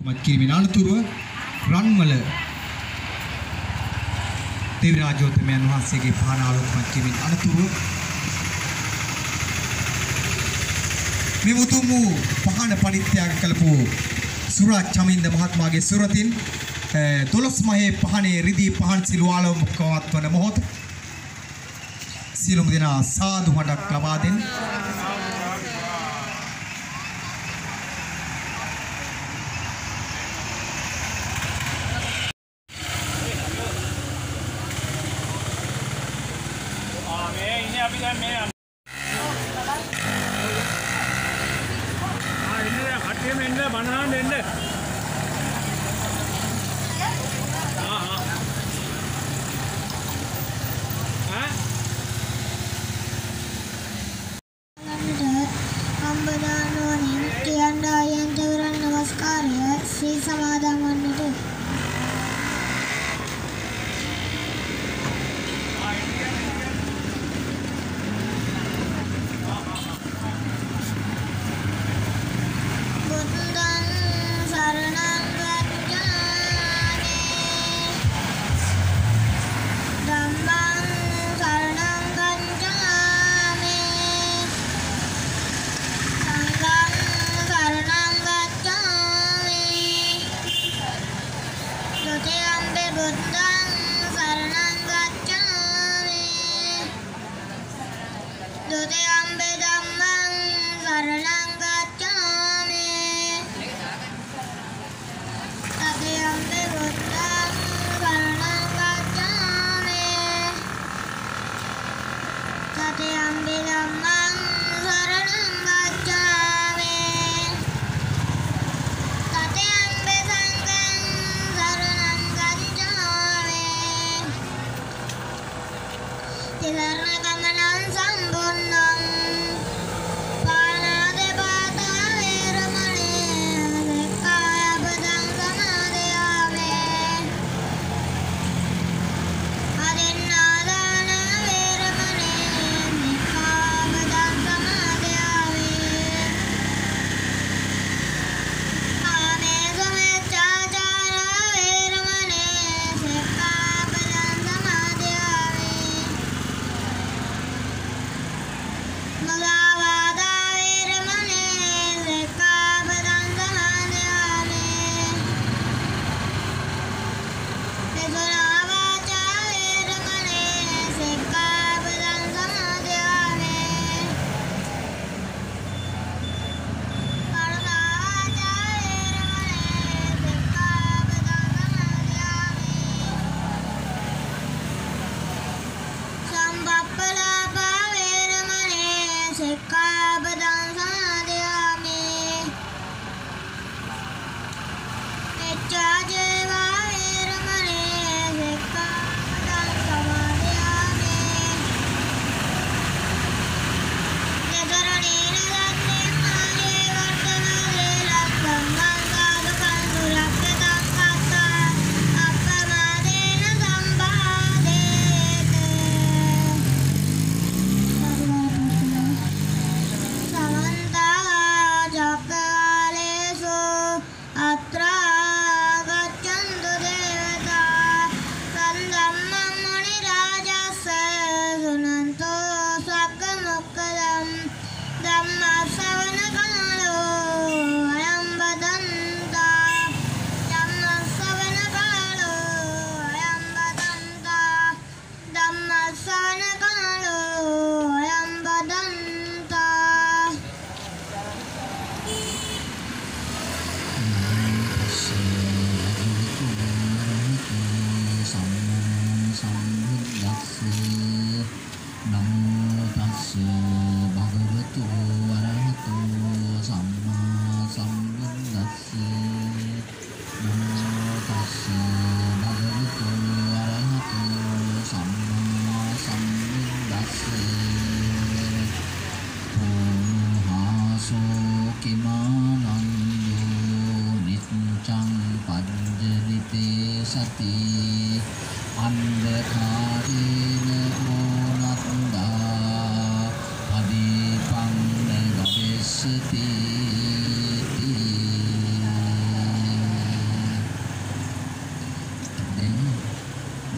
මත් කිරීමේ අනතුරුව රන්මල දේව රාජෝත්තමයන් වහන්සේගේ පහන ආලෝකමත් කිරීමේ අනතුරුව මේ උතුම් වූ පහන පරිත්‍යාග කළපු සුරාජ් චමින්ද මහත්මයාගේ සුරතින් 12 මහේ පහනේ රිදී පහන් සිළු ආලෝකවත් වන මොහොත සියලුම දෙනා සාදු හඬක් ලබා දෙන්න.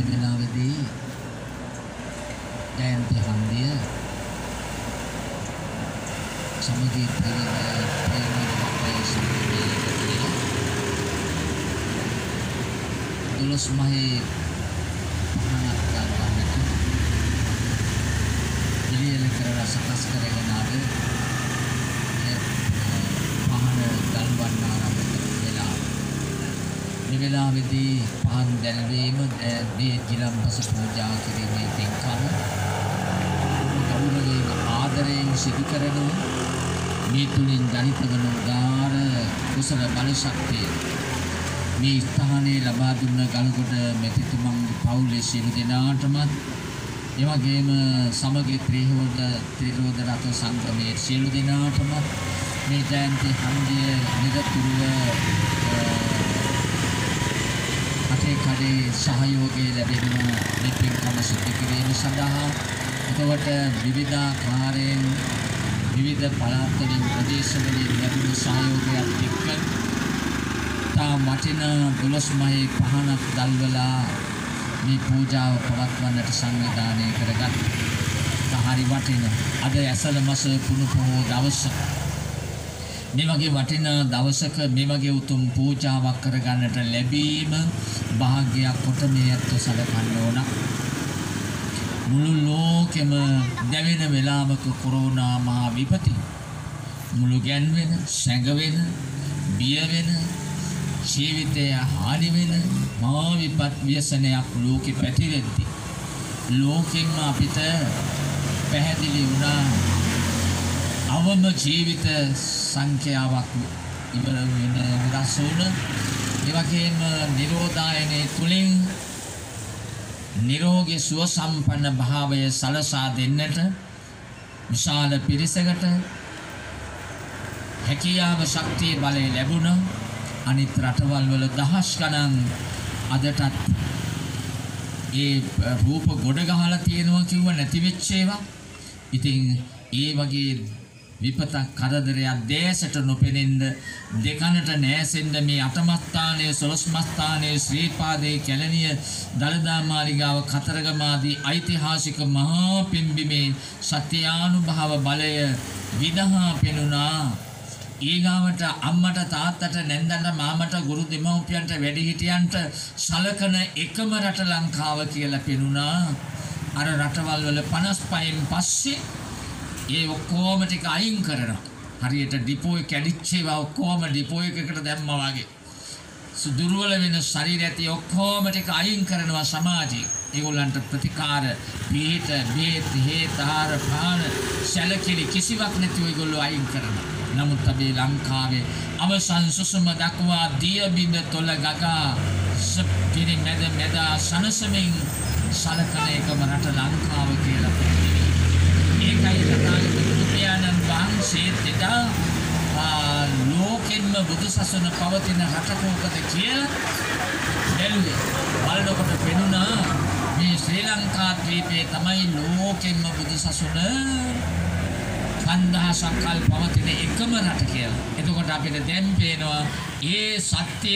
වෙලාවේදී ජයන්ති හන්දිය සමගී දොළොස් මහේ පහනක් ගන්නට එළියෙල කරලා සකස් කරගෙන ආද පහන ගල්වන්න ආරම්භ වෙලා මේ වෙලාවේදී පහන් දැල්වීම මේ ගිලම්පස පූජා කිරීමේ පින්කම ගෞරවයෙන් ආදරයෙන් සිදු කරන මේ තුලින් ජනිත වන උදාර කුසල බල ශක්තිය මේ ස්ථානයේ ලබා දුන්න ගල්ගොඩ මෙතිතුමන්ගේ පවුලේ සියලු දෙනාටම ඒ වගේම සමගී ත්‍රිරෝද රත්න සංගමයේ සියලු දෙනාටම මේ ජයන්ති හන්දිය නිරතුරුව අටේ කඩේ සහයෝගය ලැබෙන මේ පින්කම සිදු කිරීම සඳහා එතකොට විවිධාකාරයෙන් විවිධ පළාත් වලින් ප්‍රදේශවලින් ලැබුණු සහයෝගයත් එක්ක තා වටින 12 මහේ පහනක් දැල්වලා මේ පූජාව පවත්වන්නට සංවිධානය කරගත් හරි වටින අද ඇසළ මාස පුණු පොහෝ දවස මේ වගේ වටින දවසක මේ වගේ උතුම් පූජාවක් කරගන්නට ලැබීම භාග්‍යයක් කොට මේ අත්ව සලකන්න ඕන. මුළු ලෝකෙම දැවෙන වෙලාවක කොරෝනා මහා විපති මුළු ගැන්වෙන සැඟවෙන බිය වෙන ජීවිතය හානි වෙන මහා විපත් ව්‍යසනයක් ලෝකෙ පැතිරෙද්දී ලෝකෙම අපිට පැහැදිලි වුණා අවම ජීවිත සංඛ්‍යාවක් ඉවර වෙන විනාශ වුණ ඒ වගේම නිරෝධායනයේ තුලින් නිරෝගී සුව සම්පන්න භාවය සලසා දෙන්නට විශාල පිරිසකට හැකියාව ශක්තිය බලය ලැබුණා. අනිත් රටවල් වල දහස් ගණන් අදටත් ඒ රූප ගොඩ ගහලා තියෙනවා කිව්ව නැති වෙච්ච ඒවා. ඉතින් ඒ වගේ විපතක් කරදරයක් දේශයට නොපෙනෙන්න දෙකනට නෑසෙන්න මේ අටමස්ථානයේ සොළොස්මස්ථානයේ ශ්‍රීපාදයේ කැලණිය දළදා මාලිගාව කතරගම ආදී ඓතිහාසික මහා පින්බිමේ සත්‍යානුභව බලය විදහා පෙනුණා. ඊගාවට අම්මට තාත්තට නැන්දට මාමට ගුරු දෙමව්පියන්ට වැඩිහිටියන්ට සලකන එකම රට ලංකාව කියලා පෙනුණා. අර රටවල් වල 55න් පස්සේ ඒ ඔක්කොම ටික අයින් කරනවා. හරියට ඩිපෝ එක කැඩිච්ච ඒවා ඔක්කොම ඩිපෝ එකකට දැම්මා වගේ. දුර්වල වෙන ශරීර ඇති ඔක්කොම ටික අයින් කරනවා සමාජයේ. ඒගොල්ලන්ට ප්‍රතිකාර පිහිට බේත් හේතාර පාන සැලකිලි කිසිවක් නැතිව ඒගොල්ලෝ අයින් කරනවා. නමුත් අපි ලංකාවේ අවසන් සුසුම දක්වා දිය බිඳ තොල ගගා පිරි මැද සනසමින් සලකන එකම රට ලංකාව කියලා. ඒකයි තථාගත බුදුපියාණන් වහන්සේ දෙදා ලෝකෙන්ම බුදුසසුන පවතින රටකෝකද කියලා බැලුවේ. බලනකොට පෙනුණා මේ ශ්‍රී ලංකා ද්වීපයේ තමයි ලෝකෙන්ම බුදුසසුන 5000ක් කල් පවතින එකම රට කියලා. එතකොට අපිට දැන් පේනවා ඒ සත්‍ය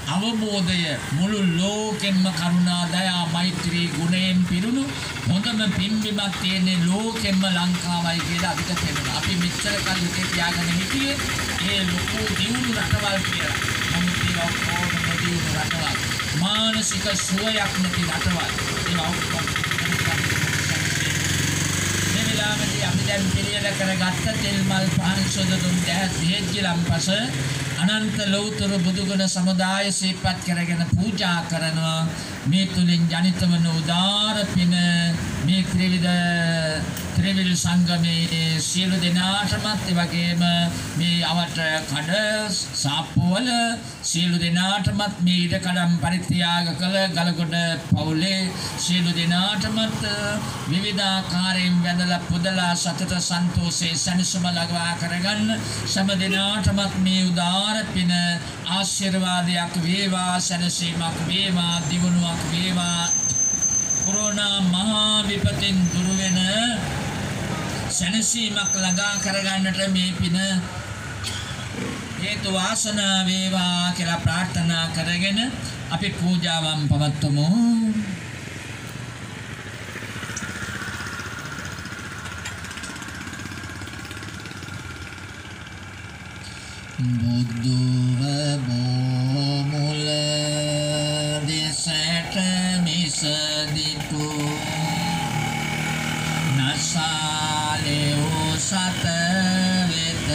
අවබෝධය මුළු ලෝකෙන්ම කරුණා දයා මෛත්‍රී ගුණයෙන් පිරුණු හොඳම පින්බිමක් තියෙන ලෝකෙන්ම ලංකාවයි කියලා අපිට තේරෙනවා. අපි මෙච්චර කල් හිතේ තියාගෙන හිටියේ ඒ ලොකු දියුණු රටවල් කියලා. නමුත් ඒ ඔක්කොම දියුණු රටවල් මානසික සුවයක් නැති රටවල්. ඒවා ඔක්කොම මෙවිලාමදී අපි දැන් පිළියෙල කරගත්ත තෙල් මල් පහන් සොද දුම් දැහත් ගිලම්පස අනන්ත ලෞතර බුදුගුණ සමුදාය සිහිපත් කරගෙන පූජා කරනවා. මේ තුලින් ජනිත වන උදාර පින මේ ත්‍රිවිධ සංගමයේ සියලු දෙනාටමත් ඒ වගේම මේ අවට කඩ සාප්පුවල සියලු දෙනාටමත් මේ ඉඩකඩම් පරිත්‍යාග කළ ගලගොඩ පවුලේ සියලු දෙනාටමත් විවිධාකාරයෙන් වැඳලා පුදලා සතත සන්තෝෂේ සැනසීම ලබා කරගන්න සෑම දෙනාටමත් මේ උදාර පින ආශිර්වාදයක් වේවා, සැනසීමක් වේවා, දියුණුවක් වේවා. කොරෝනා මහා විපතින් දුරු වෙන සැනසීමක් ළඟා කරගන්නට මේ පින හේතු වාසනා වේවා කියලා ප්‍රාර්ථනා කරගෙන අපි පූජාවන් පවත්වමු. බුදුව බෝමුල දෙසට මිසදිතු නසාලෙව් සත වෙත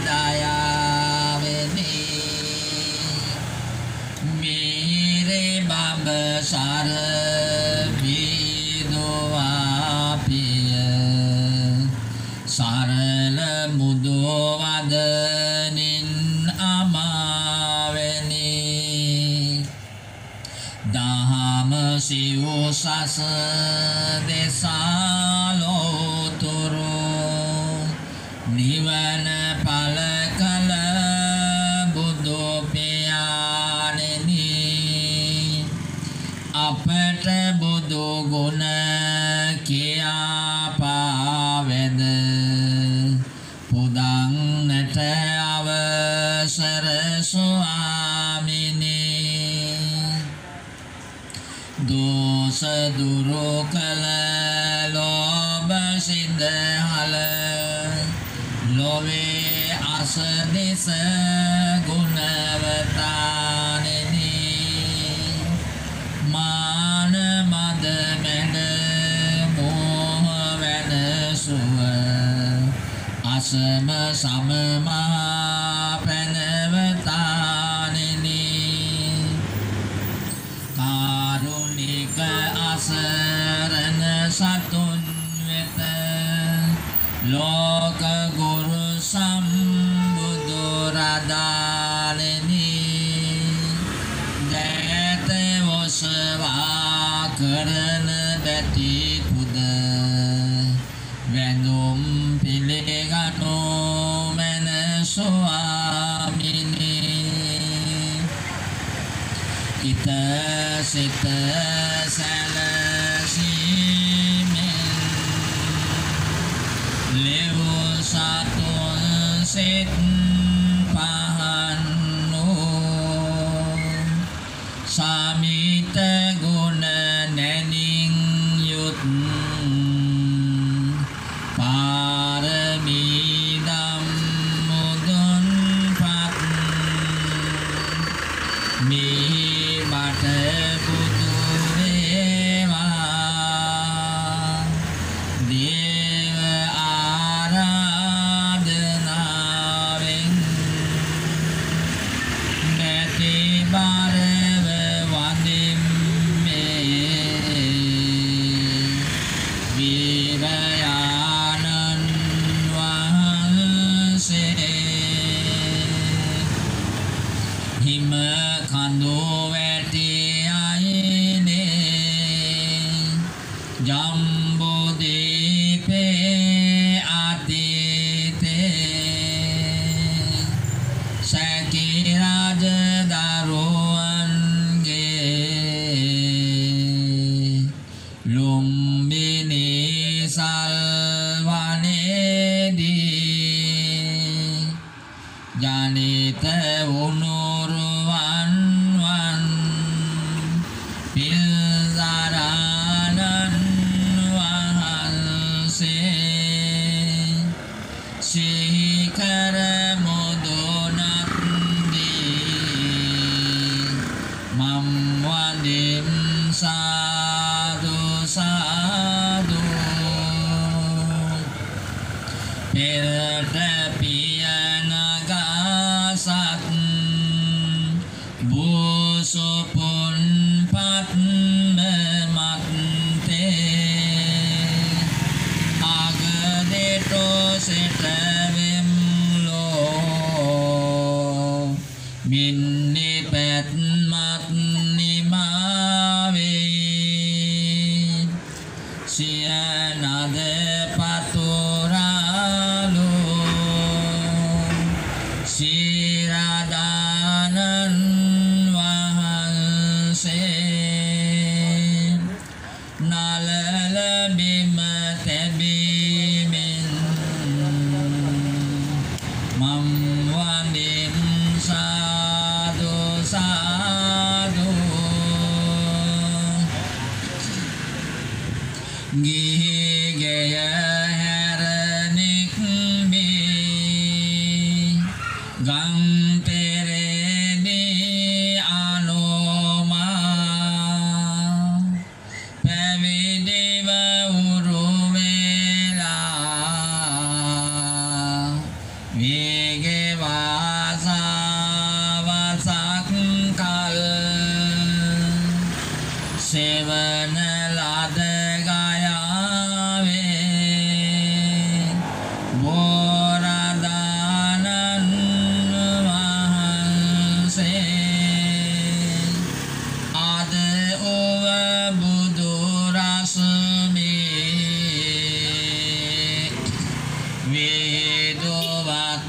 දයාවෙනි මීරේ බඹ සර විදෝවාපිය සරල මුදෝවදනින් අමාවෙනි දහම සිව් සස දෙසාලෝතුරු නිවන පල කල බුදු පියාණෙනි අපට බුදු ගුණ කියා පාවෙද පුදන්නට අවසර ස්වාමිනි දෝෂ දුරු කළ ලෝභ සිඳහල ලොවේ අසදෙස ගුණවතානෙනි මාන මද මැඩ මෝහ වෙනසුව අසම සමමා පැනවතානෙනි කාරුණික අසරණ සතුන් වෙත ලෝක ගුරු සම්බුදු රදානෙනි දැත ඔසවා කරන බැති පුද වැඳුම් පිළිගනු මැන ස්වාමිනි ඉත සිත සැලසීමෙන් ලෙව සතුන් සිත් පහන්නෝ සමිත ගුණ නැනින් යුත් පාරමී දම් මුදුන් පත් මේ මට බුදු වේවා දේව ආරාධනාවෙන් නැති බරව වඳින්නේ වීරයාණන් වහන්සේ හිම කඳු වැටි අයිනේ ජම්බුදීපේ අතීතේ සැකි රජ දරුවන්ගේ ලුම්බිනි සල්වනේදී ජනිත උනුරුවන් වන් පිල්දරාණන් වහන්සේ සිහිකර මුදුනත්දී මම් වදිම් සාදු සාදු පෙරට පියනගසත් බුසුපුන් පත්ම මත්තේ අගදෙටෝ සිටවෙම් ලෝ මින්නි පැත්මත් නිමාවේ සියනද පතුරාලු සිරදානන් වහන්සේ නලල බිම තැබීමෙන් මම් වඳිම් සාදු සාදු ගිහිගෙය හැර නික්මී ගං සෙවන ලද ගයාවේ බෝරදානන් වහන්සේ අද ඔව බුදු රසමේ වේදවත්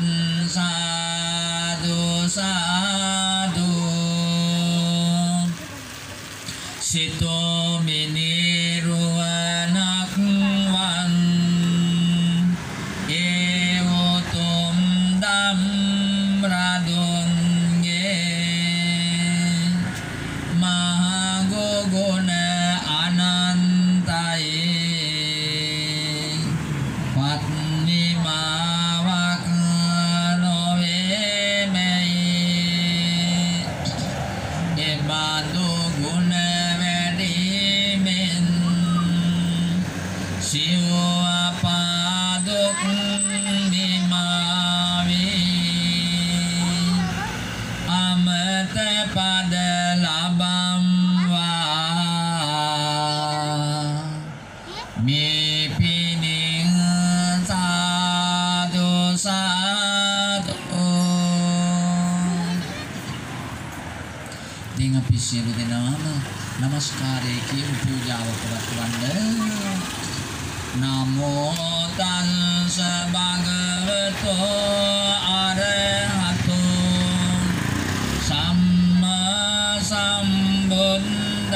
සාදු සාදු සිතෝ මිනිරුවනක් වන් ඒවොතුම් දම් රදුන්ගේ මහගොගුණ අනන්තයේ පත්නිමාවක් නොවේ මැයි එබඳු ගුණ වැඩිමෙන් සිව අපාදුක් නිමාවී අමත පද ලබම්වා මේ පිණින් සාදු සාදු. ඉතින් අපි සියලු දෙනාම නමස්කාරය කියමු පූජාව පවත්වන්න. නමෝ තස්ස භගවතෝ අරහතෝ සම්මා සම්බුද්දස්ස.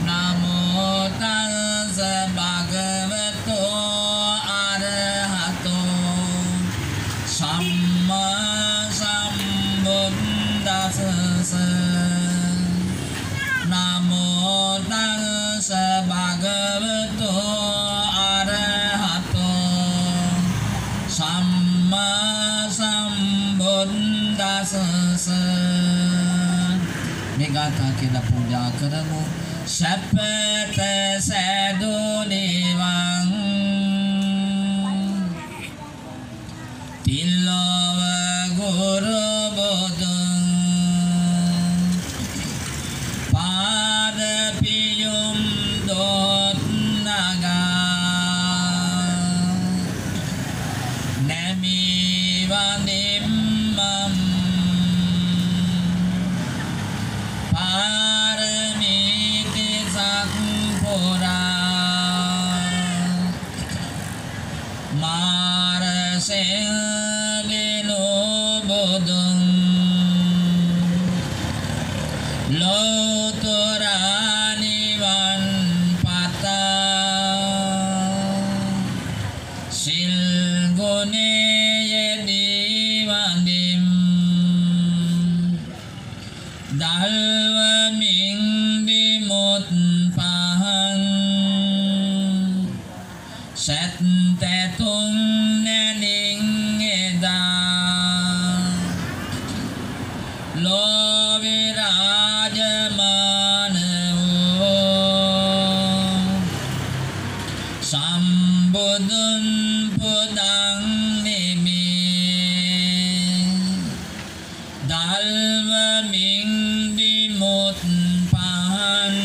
නමෝ තස්ස භගවතෝ අරහතෝ සම්මා සම්බුද්දස්ස. නමෝ තස්ස භගවතෝ අරහතෝ සම්මා සම්බුද්දස්ස. මේ ගාථා කියලා පූජා කරමු. සප්පත සදු නිවන් තිල්ලව ගුරු බුදුන් පාද පියුම් දොත් නගා නැමි වනිම්මම් පාරමිති සක්පුරා මාරසෙල්ගිලු බුදුන් ලෝතුරා නිවන් පතා සිල් ගුණයේ වඳිම් දල්වමින් විමුත් පහන් සැත්තතුන් නැනින් එදා ලෝවිරාජමාන වූ සම්බුදුන් පුදන් නිමි දල්වමින් විමුත් පහන්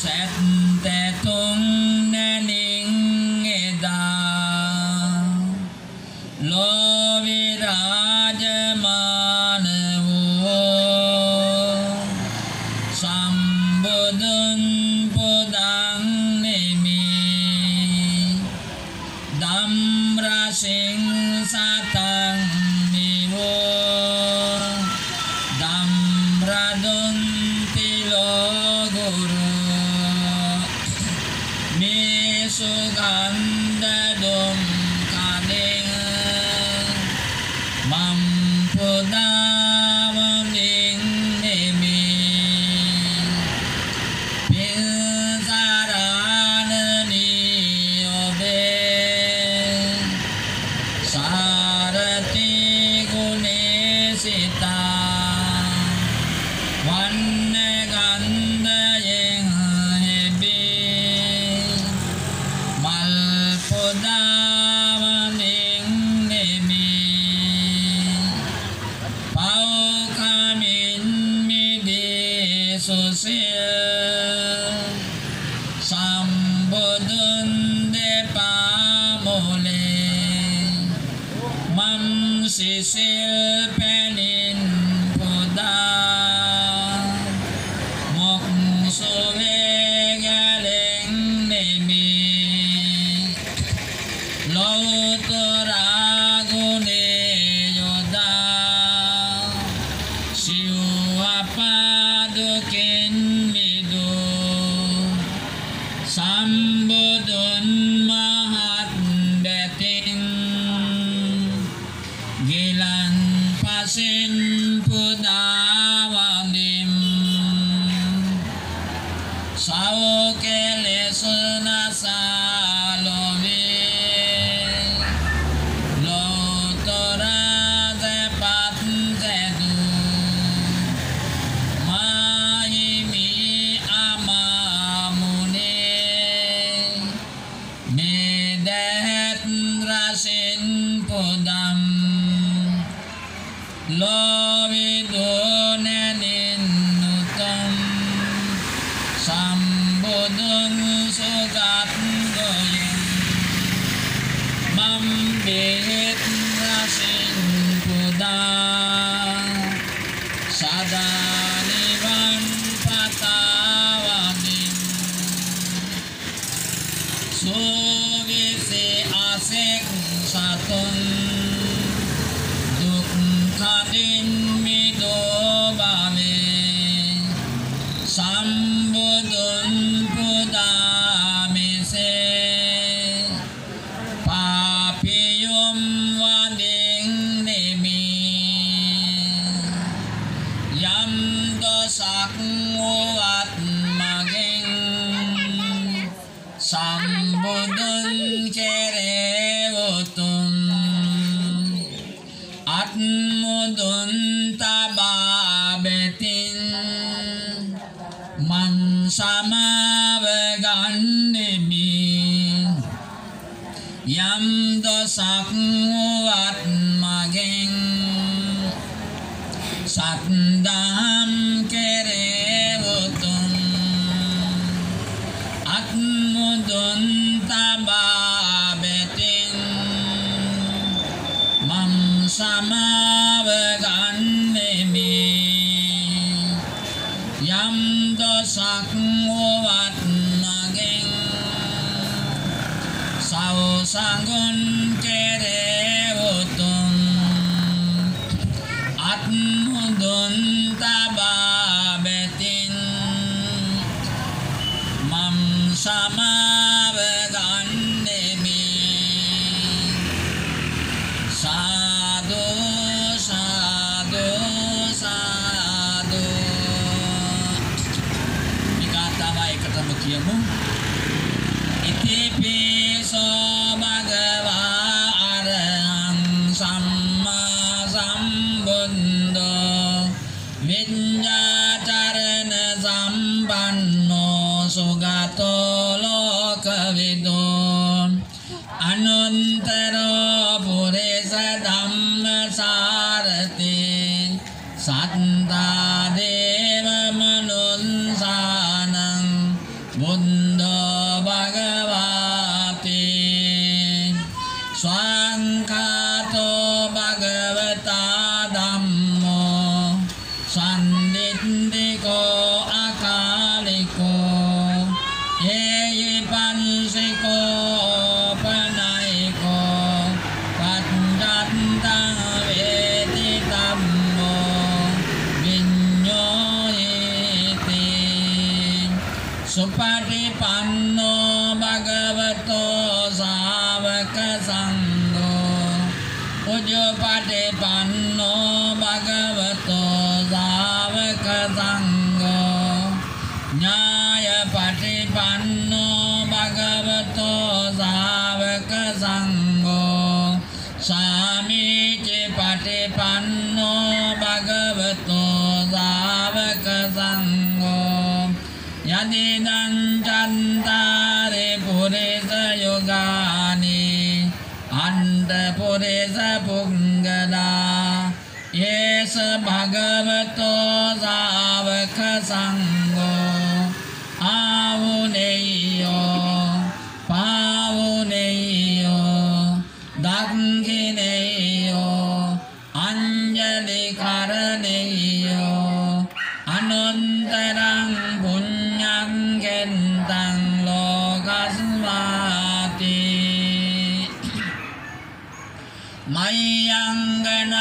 සැත්තතුන් නැනින් එදා ලෝවිරාජමාන වූ සම්බුදුන් පුදන් නිමි දම් රසින් සතන් නිවෝ දම් රදුන් තිලෝ ගුරු මේ සුගන්ධ දුම් කඩෙන් මම් පුදාවනින් නෙමි පිල්සරණනී ඔබේ සාරති ගුණේ සිතා වන්න ගන්ධයෙන් හෙබී මල් පුදාවනින් නෙමි susil sambudun depa mole mam sisil penin poda mok suwe galeng nemi lautora gune yoda siwa padukin midu sambudun mahat betin gilan pasin pudawalim sao kele sunasa lovi lotora depat tedu mahimi amamune medet rasin podam lovidunenin nutam sambudun sugat goyang mambihit rasin puda sadaniwan patawadim sugisi asik satun dukhanin midobame sambudun pudamise papiyum wading nemi yam dosak nguat maging sambudun kerewutum atmudun tababetin man sama veganimi yam dosak nguat maging satdam kerewutum atmudun tababetin mam sama veganimi yam dosak nguat maging sao sanggun kerewutum atmudun tababetin mam sama veganimi sadu sadu sadu mikata baik ketemu kiamu itipiso bhagava arahang samma sambuddho vinyacharana sampanno sugato lokavido anuntaro purisa dhamma sarati satta deva manunsanang buddha bhagavati swankhato bhagavata dhammo sanditthiko akaliko yeyi pansiko panaiko panjattang veti dhammo vinyohiti supatipanno bhagavato savaka sangho ujjapatipanno bhagavato savaka sangho nyayapatipanno bhagavato savaka sangho samicipatipanno bhagavato savaka sangho yadidang chantare purisa yogani anta purisa punggada yesa bhagavato savaka සංඝෝ ආවුනේයෝ පාවුනේයෝ දක්ඛිනේයෝ අංජලි කරණේයෝ අනන්තරං පුඤ්ඤං ගෙන්තං ලෝකස්මාති මයංගනං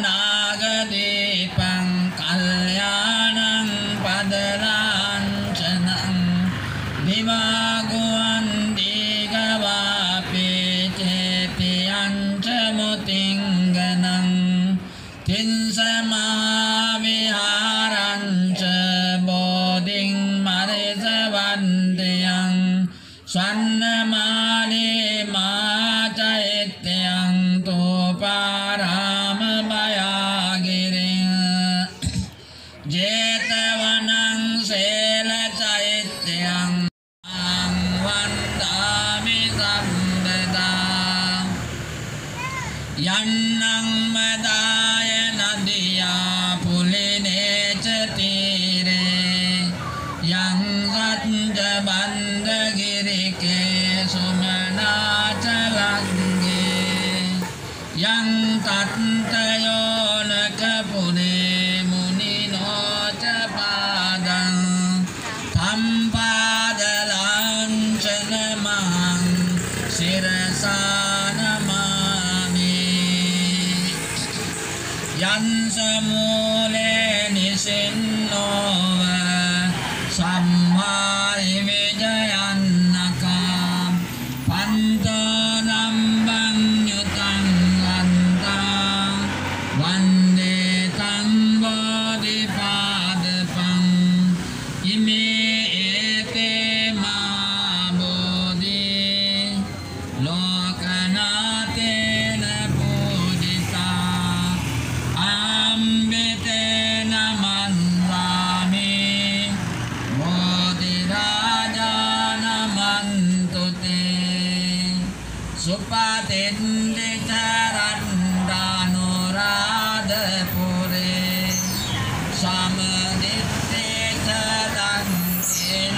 නාගදීපං කල්යාණං පදලාංචනං විවාගුවන් දීගවාපේ චේතියංච මුතිංගනං තින්සමා විහාරංච බෝධින් මරිසවන්තයං සන්නමානේ මාචෛත්‍යං තෝපාරාම බයාගිරින් ජේතවනං සේල චෛත්‍යං වන්දාමි සම්බදා යන්නං මදාය නදියා පුලිනේ ච තීරේ යං සත්ජ බන්දගිරිකේ සුමනා ච ලංගේ යං තත්තයෝනක පුනේ මුනිනෝ ච පාදං තම්පාදලාංචන මහං සිරසානමාමි යං සමූලේ නිසින්නෝව සම්මායි විජයන්නකම් පන්තනම්බං යුතං අන්තං වන්දේ තං බෝධිපාදපං ඉමේ ඒතේ මා බෝධි ලෝකනාතේන පූජිතා අම්බිතේන මන්වාමි බෝධිරාජානමන්තුතේ සුපතෙන්දි චරණ්ඩානුරාධපුරේ සමදිත්තේ චරන්තින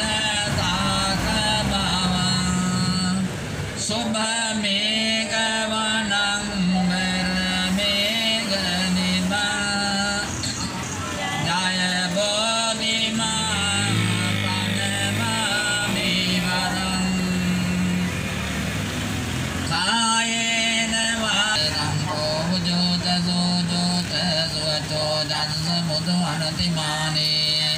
තාකබවං සුභමේඝවනං වරමේඝනිබා ජය බෝධිමා පනමාමි වරං කායේන වාරං ඕජෝත සෝජෝත සුවචෝ දන්ස මුදු අනතිමානේ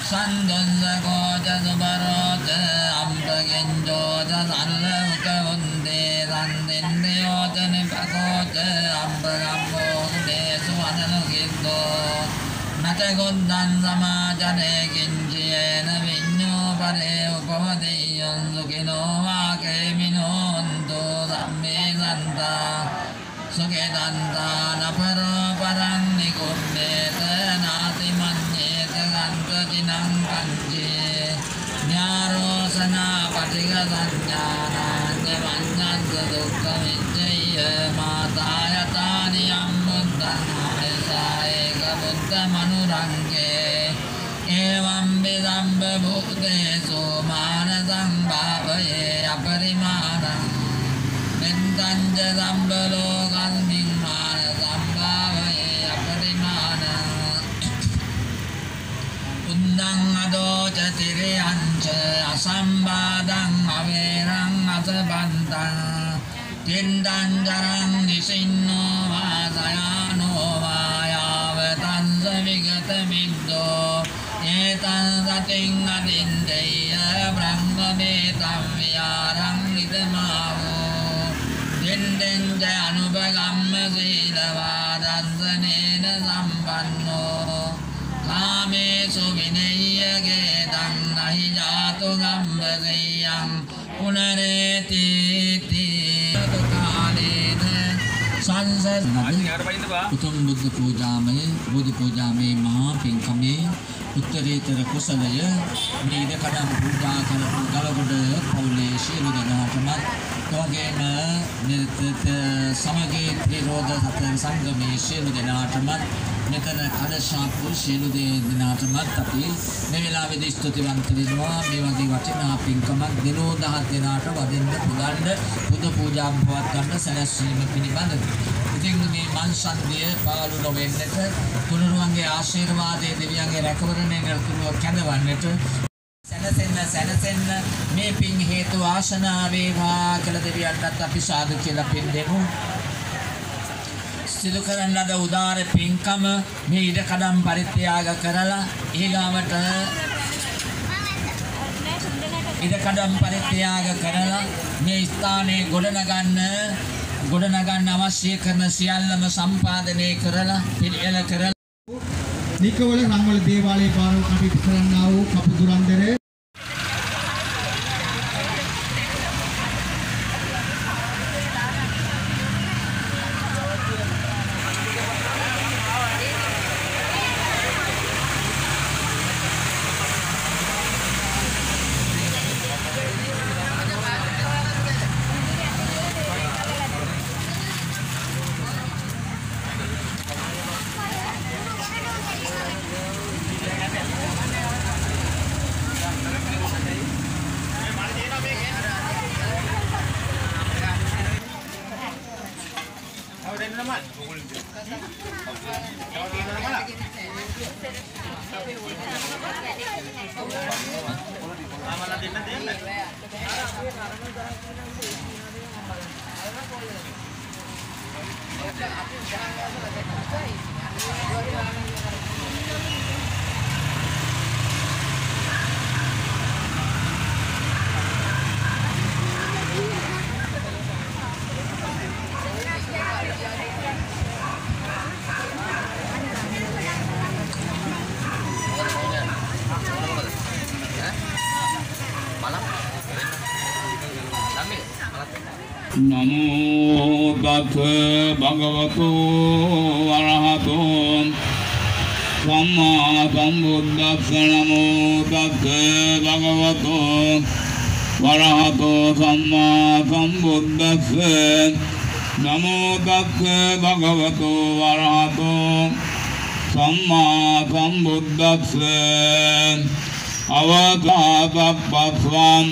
සන්දන්ස කෝජ සුබරෝත අම්පගෙන්ජෝත සල්ලවක වන්දේ සන්දෙන්දයෝත නිපකෝත අම්පගම්මෝ සුදේසු අනනුකිද්දෝ නතගොද්දන් සමාජනේ කිංචියේන විඤ්ඤෝ පරේ උපවදෙය්‍යං සුඛිනෝ වාකේමිනෝ න්තෝ සම්මේ සන්තා සුඛේ දන්තා නපරෝ පරං නිකුම්මේත නාති මඤ්ඤේත ගන්තචිනං කංචේ ඥාරෝසනා පටිග සංඥානං වඤ්ඤං දුක්ඛ විච්ඡය මාතායතානි අම්මුත්තං ආයසායක බුද්ධ මනුරංගේ එවං විදම්බ භූතේසු මානසං භාවයේ අපරිමාණං මෙන්තං සම්බලෝකස්මින් මානසං භාවයේ අපරිමාණං උන්නං අදෝච තිරයංච අසම්බාධං අවේරං අසබන්තං තින්දං ජරං නිසින්නෝ වාසයානෝ වායාවතං විගත මිද්දෝ ඒතං සතින් අදින්දේය බ්‍රහ්මමේතං විහාරං නිදමාවෝ තින්දෙන් ජ අනුපගම්ම සීලවාදන්සනේන සම්පන්නෝ කාමේසු විනය්‍යගේ දං නහි ජාතු ගම්බසෙයං පුනරේති කාලේන සංසස් උතුම් බුද්ධ පූජාමය බුද්ධ පූජාමේ මහා පින්කමේ උත්තරීතර කුසලය නීද කඩම් පූජා කරපු ගලගොඩ පවුලේ සියලු දෙනාටම එවැගේම නිරත සමගී ත්‍රිරෝධ සතර සංගමේ සියලු දෙනාටම මෙතන කඩශාපු සියලු දෙනාටමත් අපි මේ වෙලාවේදී ස්තුතිවන්ත වෙනවා මේ වගේ වටිනා පින්කමක් දිනෝ 10 දෙනාට වදින්න පුදන්න පුද පූජා පවත්වන්න සැලැස්වීම පිළිබඳව. ඉතින් මේ මන්සන්දිය පාලු නොවෙන්නට තුනුරුවන්ගේ ආශිර්වාදයේ දෙවියන්ගේ රැකවරණය නිරතුරුව කැඳවන්නට සැනසෙන්න මේ පින් හේතු ආශනා වේවා කියලා දෙවියන්ටත් අපි සාදු කියලා පින් දෙමු. සිදු කරන ලද උදාර පින්කම මේ ඉඩකඩම් පරිත්‍යාග කරලා ඊගාවට ඉඩකඩම් පරිත්‍යාග කරලා මේ ස්ථානයේ ගොඩනගන්න අවශ්‍ය කරන සියල්ලම සම්පාදනය කරලා පිළියෙල කරලා නිකවල රංගවල දේවාලයේ පාරව කටයුතු කරන්නා වූ කපුදුරන්දර නමෝ තස් භගවතු වරහතු සම්මා සම්බුද්දස්ස නමෝ තස් භගවතු වරහතු සම්මා සම්බුද්දස්ස නමෝ තස් භගවතු වරහතු සම්මා සම්බුද්දස්ස අවතාපප්පස්වන්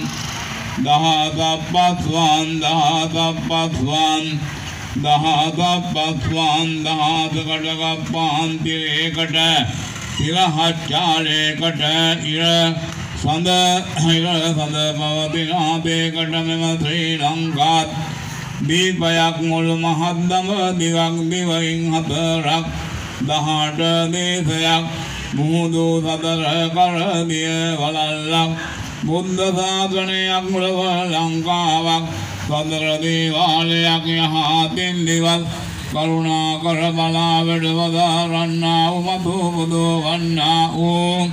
දහතප්පස්වන් දහකටකප්පාන්ති ඒකට ඉරහච්චාලයකට ඉර සඳ පවතිනාදේකට මෙම ශ්‍රී ලංකාත් දීපයක් මුළු මහත්දම දිවක් දිවයින් හතරක් 18 දේශයක් මුහුදු සතර කරදිය වලල්ලක් බුද්ධ ශාසනයක් මුලව ලංකාවක් සතර දේවාලයක් යහතින් දිවස් කරුණාකර බලා වැඩවදාරන්නා වූ මතු බුදු වන්නා වූ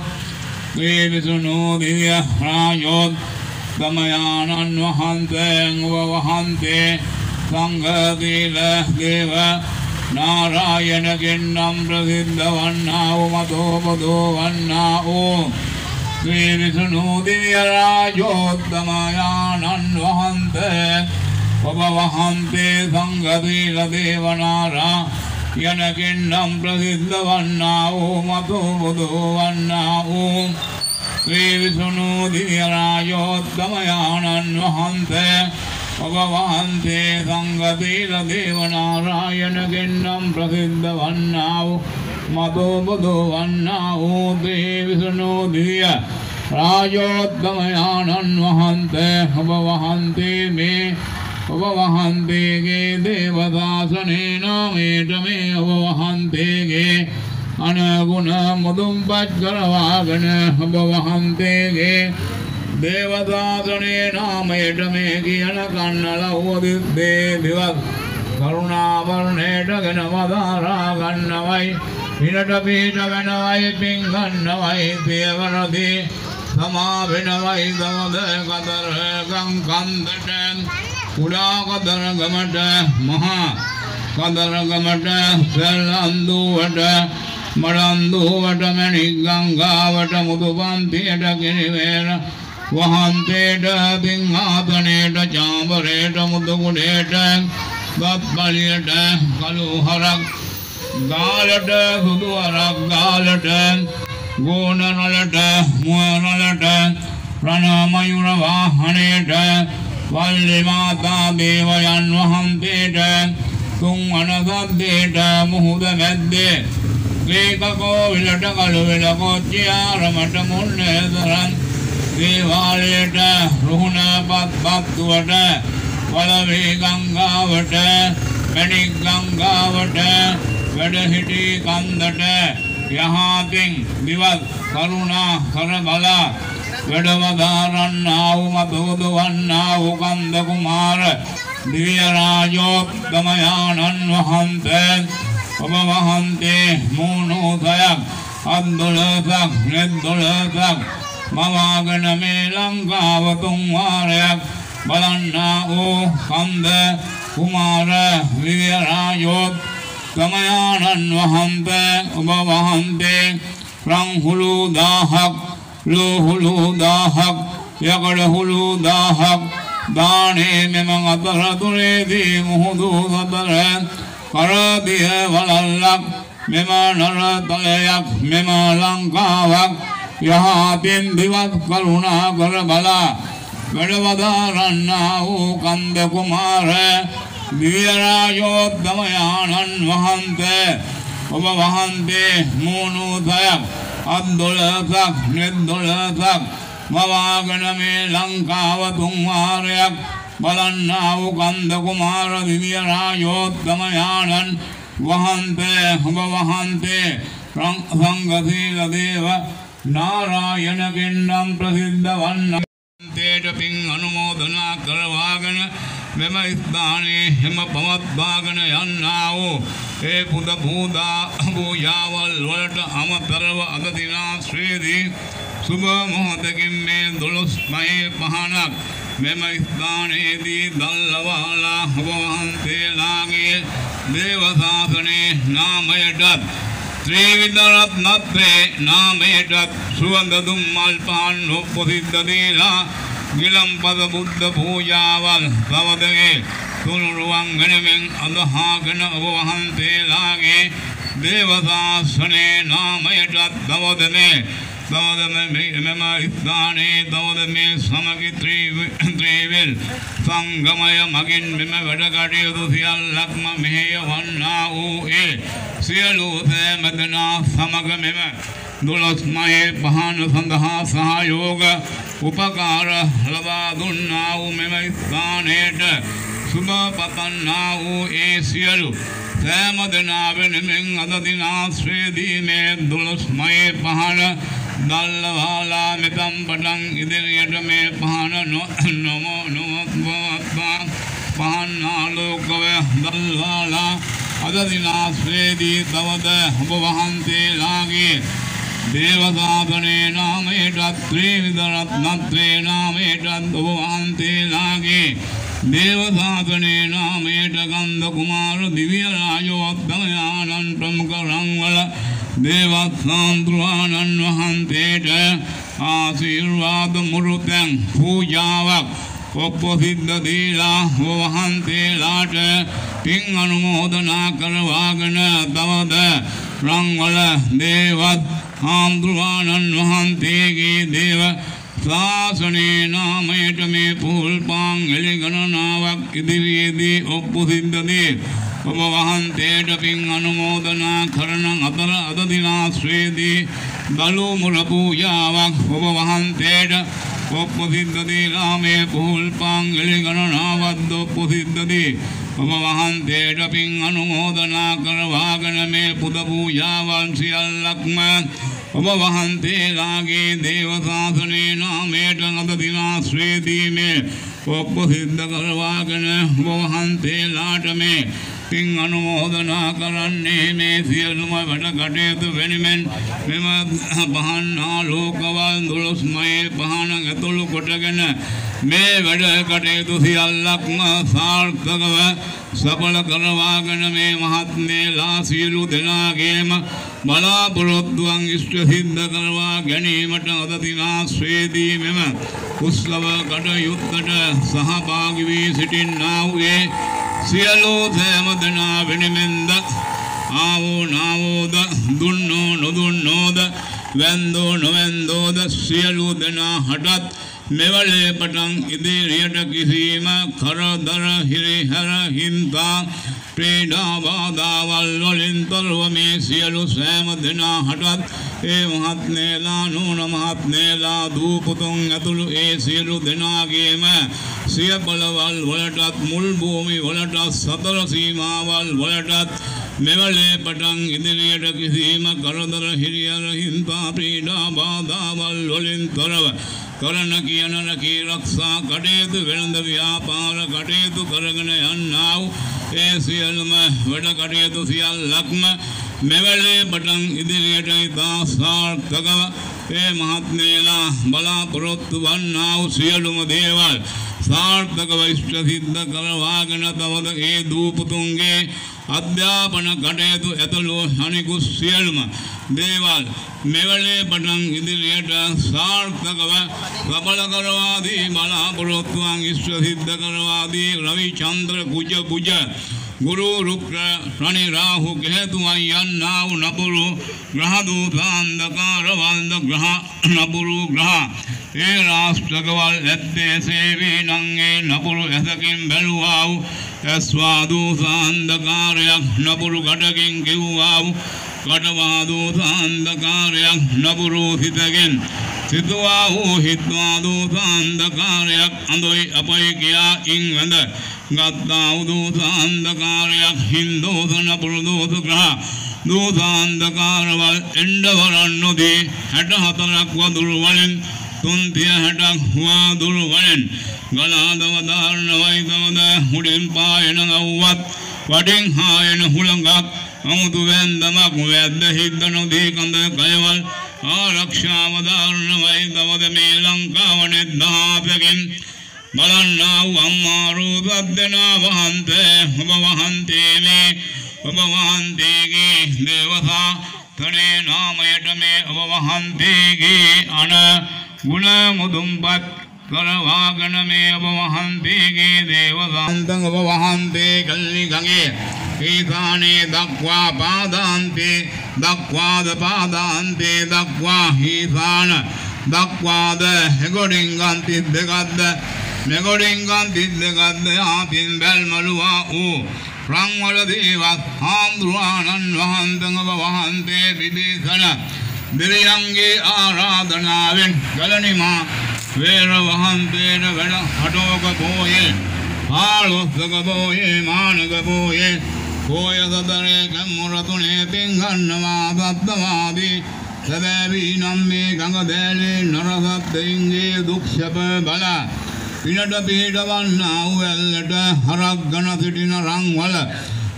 ශ්‍රී විසුණු දිව්‍ය රාජෝත් ගමයානන් වහන්සේ වහන්සේ සංඝ දීල දේව නාරායන කෙන්නම් ප්‍රසිද්ධ වන්නා වූ මතු බුදු වන්නා වූ ශ්‍රී විසුණු දිව්‍ය රාජෝත්තමයානන් වහන්සේ ඔබ වහන්සේ සංඝ දීල දේව නාරායන කෙන්නම් ප්‍රසිද්ධ වන්නා වූ මතු බුදු වන්නා වූ ශ්‍රී විසුණු දිව්‍ය රාජෝත්තමයානන් වහන්සේ ඔබ වහන්සේ සංඝ දීල දේව නාරායන කෙන්නම් ප්‍රසිද්ධ වන්නා වූ මතු බුදු වන්නා වූ ශ්‍රී විසුණු දිව්‍ය රාජෝත්තමයානන් වහන්සේ ඔබ වහන්සේ මේ ඔබ වහන්සේගේ දේව දාසනේ නාමයට මේ ඔබ වහන්සේගේ අනගුණ මුදුන්පත් කරවාගෙන ඔබ වහන්සේගේ දේව දාසනේ නාමයට මේ කියන කන්නල උදිද්දේ දිවස් කරුණාවරණයට ගෙන වදාරා ගන්නවයි පිනට පිට වෙනවයි පින් ගන්නවයි පියවරදී සමා වෙනවයි දවද කතර ගංකන්දට කුඩා කතර ගමට මහා කතර ගමට සෙල්ලන්දුවට මඩන්දුවට මැණික් ගංගාවට මුදුපන්තියට කිරිවේර වහන්සේට සිංහාසනයට චාමරයට මුදුකුඩේට ගත්පලියට කළු හරක් ගාලට සුදු අරක් ගාලට ගෝන නලට මුව නලට රණ මයුර වාහනේට වල්ලි මාතා දේවයන් වහන්සේට තුන් අනසද්දේට මුහුද මැද්දේ ඒකකෝ විලට කළු වෙල කොච්චියාරමට මුන්නේ දරන් දේවාලයට රුහුණ පත්තුවට වලවේ ගංගාවට මැණික් ගංගාවට වැඩහිටි කන්දට යහතින් දිවත් කරුණා කර බලා වැඩවදාරන්නා වූ මතෝදවන්නා වූ කන්ද කුමාර දිව්‍ය රාජෝත්තමයාණන් වහන්සේ ඔබ වහන්සේ මූණෝදයක් අද්දොළසක් නෙද්දොළසක් මවාගෙන මේ ලංකාව තුන් වාරයක් බලන්නා වූ කන්ද කුමාර දිව්‍ය රාජෝත්තමයාණන් වහන්සේ ඔබ වහන්සේ රංහුළු 1000ක් ලෝහුළු 1000ක් යකඩහුළු 1000ක් දානේ මෙම අතර තුරේදී මුහුදු සතර කරදිය වලල්ලක් මෙම නරතලයක් මෙම ලංකාවක් යහතින් දිවත් කරුණා කර බලා වැඩවදාරන්නා වූ කන්ද කුමාර දිව්‍ය රාජෝත්තමයාණන් වහන්සේ ඔබ වහන්සේ මූණෝදයක් අද්දොළසක් නෙද්දොළසක් මවාගෙන මේ ලංකාව තුන් වාරයක් බලන්නා වූ කන්ද කුමාර දිව්‍ය රාජෝත්තමයාණන් වහන්සේ ඔබ වහන්සේ සංඝසීල දේව නාරායණ කින්නම් ප්‍රසිද්ධ වන්න තේට පින් අනුමෝදනා කරවාගෙන මෙම ස්ථානයේ හිම පවත්වාගෙන යන්නා වූ ඒ පුද පූජාවල් වලට අමතරව අද දිනාශ්‍රේදී සුබ මොහොතකින් මේ 12.5ක් මෙම ස්ථානයේදී දල්ලවාලා ඔබ වහන්සේලාගේ දේව ශාසනයේ නාමයටත් ත්‍රිවිධ රත්නත්‍රේ නාමයටත් සුවඳ දුම් මල් පහන් ඔප්පොසිද්ධ දීලා ගිලම්පද බුද්ධ පූජාවල් සවදගේ තුනුරුවන් වෙනමෙන් අදහාගෙන ඔබ වහන්සේලාගේ දේව ශාසනයේ නාමයටත් දවදමේ මෙම ස්ථානයේ දවදමේ සමගි ත්‍රිවිල් සංගමය මගින් මෙම වැඩ කටයුතු සියල්ලක්ම මෙහෙය වන්නා වූ ඒ සියලු සෑම දෙනා සමග මෙම 12.5 සඳහා සහයෝග උපකාර ලබා දුන්නා වූ මෙම ස්ථානයට සුබ පතන්නා වූ ඒ සියලු සෑම දෙනා වෙනුවෙන් අද දිනාශ්‍රේදී මේ 12.5 දල්ලවාලා මෙතම් පටන් ඉදිරියට මේ පහන පහන් ආලෝකව දල්වාලා අද දිනාශ්‍රේදී තවද ඔබ වහන්සේලාගේ දේව ශාසනයේ නාමයටත් ත්‍රිවිධ රත්නත්‍රේ නාමයටත් ඔබ වහන්සේලාගේ දේව ශාසනයේ නාමයට ගන්ධ කුමාර දිව්‍ය රාජෝත්තමයාණන් ප්‍රමුඛ රංවල දේවත් සාන්ද්‍රාණන් වහන්සේට ආශිර්වාද මුරුතෙන් පූජාවක් ඔප්පොසිද්ධ දීලා ඔබ වහන්සේලාට පින් අනුමෝදනා කරවාගෙන තවද රංවල දේවත් සාන්ද්‍රාණන් වහන්සේගේ දේව ශාසනයේ නාමයට මේ පුල්පාන් එළි ගණනාවක් ඉදිරියේදී ඔප්පොසිද්ධ දී ඔබ වහන්සේට පින් අනුමෝදනා කරන අතර අද දිනාශ්‍රේදී දලු මුල පූජාවක් ඔබ වහන්සේට ඔප්පොසිද්ධ දීලා මේ පුල්පාන් එළි ගණනාවක් ඔප්පොසිද්ධ දී ඔබ වහන්සේට පින් අනුමෝදනා කරවාගෙන මේ පුද පූජාවන් සියල්ලක්ම ඔබ වහන්සේලාගේ දේව ශාසනයේ නාමයට අද දිනාශ්‍රේදී මේ ඔප්පොසිද්ධ කරවාගෙන ඔබ වහන්සේලාට මේ පින් අනුමෝදනා කරන්නේ මේ සියලුම වැඩ කටයුතු වෙනුවෙන් මෙම පහන් ආලෝකවල් 12.5 ඇතුළු කොටගෙන මේ වැඩ කටයුතු සියල්ලක්ම සාර්ථකව සඵල කරවාගෙන මේ මහත්මේලා සියලු දෙනාගේම බලාපොරොත්තුවන් ඉෂ්ට සිද්ධ කරවා ගැනීමට අද දිනාශ්‍රේදී මෙම උත්සව කටයුත්තට සහභාගී වී සිටින්නා වූ සියලු සෑම දෙනා වෙනුවෙන්ද ආවෝ නාවෝද දුන්නෝ නොදුන්නෝද වැන්දෝ නොවැන්දෝද සියලු දෙනා හටත් මෙවලේ පටන් ඉදිරියට කිසිම කරදර හිරිහැර හින්දා ක්‍රීඩා බාධාවල් වලින් තොරව මේ සියලු සෑම දෙනා හටත් ඒ මහත්මේලා නෝන මහත්මේලා දූ පුතුන් ඇතුළු ඒ සියලු දෙනාගේම සිය බලවල් වලටත් මුල් භූමි වලටත් සතර සීමාවල් වලටත් මෙවලේ පටන් ඉදිරියට කිසිම කරදර හිරිහැර හින්දා ක්‍රීඩා බාධාවල් වලින් තොරව කරන කියන රකී රක්ෂා කටයුතු වෙළඳ ව්‍යාපාර කටයුතු කරගෙන යන්නා වූ ඒ සියලුම වැඩ කටයුතු සියල්ලක්ම මෙවලේ පටන් ඉදිරියට ඉතා සාර්ථකව ඒ මහත්මේලා බලාපොරොත්තු වන්නා වූ සියලුම දේවල් සාර්ථකව ඉෂ්ට සිද්ධ කරවාගෙන තවද ඒ දූ පුතුන්ගේ අධ්‍යාපන කටයුතු ඇතුළු අනිකුත් සියලුම දේවල් මෙවලේ පටන් ඉදිරියට සාර්ථකව සඵල කරවා දී බලාපොරොත්තුවන් ඉෂ්ට සිද්ධ කරවා දී රවිචන්ද්‍ර කුජ පුජ ගුරු රුක්‍ර රණි රාහු කේතුන් යන්නා වූ නපුරු ග්‍රහ දූතාන්ධකාර වන්ද ග්‍රහ නපුරු ග්‍රහ ඒ රාෂ්ටකවල් ඇත්තේ සේවී නංගේ නපුරු ඇසකින් බැලුවා වූ ඇස්වාදූතාන්ධකාරයක් නපුරු කටකින් කිව්වා වූ කටවාදූතාන්ධකාරයක් නපුරු හිතකින් සිතුවා වූ හිත්වාදූතාන්ධකාරයක් අඳොයි අපයි කියා ඉන් වැඳ ගත්තා වූ දූතාන්ධකාරයක් හින්දෝත නපුරු දූත ග්‍රහ දූතාන්ධකාරවල් එන්ඩවරන් නොදී 64ක් වදුරු වලින් 360ක් වදුරු වලින් ගලාදව දාරණ වයිදවද උඩින් පායන ගව්වත් වඩින් හායන හුළඟක් අමුතු වැන්දමක් වැද්ද හිද්ද නොදී කඳ කයවල් ආරක්ෂාව දාරණ වයිදවද මේ ලංකාවනේ දහපකින් බලන්නා වූ අම්මා රූප දෙනා වහන්සේ ඔබ වහන්සේ මේ ඔබ වහන්සේගේ දේවතා තනේ නාමයට මේ ඔබ වහන්සේගේ අන ගුණ මුදුන්පත් කරවාගෙන මේ ඔබ වහන්සේගේ දේවතාන්තං ඔබ වහන්සේ කල්ලි ගඟේ ඊසානේ දක්වා පාදාන්තේ දක්වාද පාදාන්තේ දක්වා ඊසාන දක්වාද හෙගොඩින්ගන් තිද්දගද්ද මෙගොඩින්ගන් තිද්දගද්ද ආපින් බැල්මලුවා වූ රංවල දේවත් හාමුදුරුවන්න් වහන්සේ ඔබ වහන්සේ විදේශන දෙවියන්ගේ ආරාධනාවෙන් ගලනිමා වේර වහන්සේට වැඩ හටෝක පෝයේ ආලෝසක පෝයේ මානක පෝයේ පෝය සතරේ කම්මුරතුනේ පින්ගන්නවා සත්වාදී සබෑවී නම් මේ ගඟ දෑලේ නරසත්ත්වයින්ගේ දුක්ෂප බල පිනට පිහිටවන්නා වූ ඇල්ලට හරක් ගන සිටින රංවල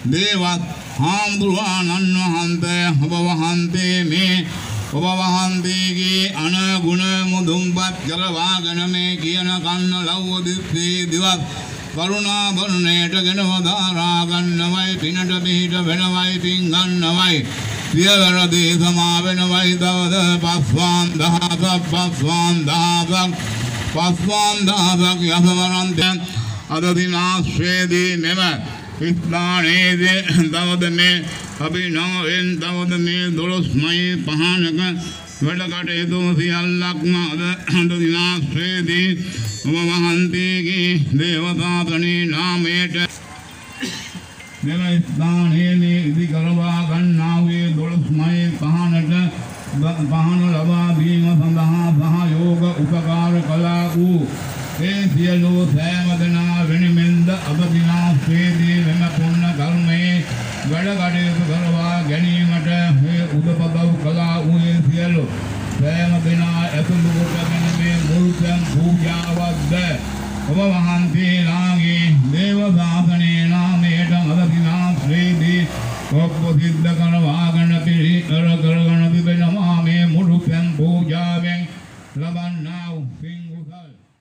දේවත් හාමුදුරුවන්න් වහන්සේ ඔබ වහන්සේ මේ ඔබ වහන්සේගේ අනගුණ මුදුන්පත් කරවාගෙන මේ කියන කන්න ලව්ව දිස්සේ දිවත් කරුණා වර්ණයට ගෙනවදාරා ගන්නවයි පිනට පිහිට වෙනවයි පින් ගන්නවයි සියවරදී සමා වෙනවයි දවද පස්වාන් දහසක් යසවරන්තයන් අද දිනාශ්‍රේදී මෙම ස්ථානයේදී දවද මේ අභිනවෙන් දවද මේ 12 පහනක වැඩ කටයුතු සියල්ලක්ම අද දිනාශ්‍රේදී ඔබ වහන්සේගේ දේවතාතනේ නාමයට මෙම ස්ථානයේ ඉදි කරවා ගන්නා වූ 12 පහන ලබා දීම සඳහා සහයෝග උපකාර කළා වූ ඒ සියලු සෑම දෙනා වෙනුවෙන්ද අද දිනාශ්‍රේදී මෙම පුණ්‍ය කර්මයේ වැඩ කටයුතු කරවා ගැනීමට මේ උදපදව් කළා වූ සියලු සෑම දෙනා ඇතුළු කොටගෙන මේ මුල්පැන් පූජාවක්ද ඔබ වහන්සේලාගේ දේව ශාසනයේ නාමයට අද දිනාශ්‍රේදී ඔබ සිද්ධ කරවාගෙන පිළිකර කරගෙන තිබෙනවා මේ මුල්පැන් පූජාවෙන් ලබන්නා වූ පින් කුසල්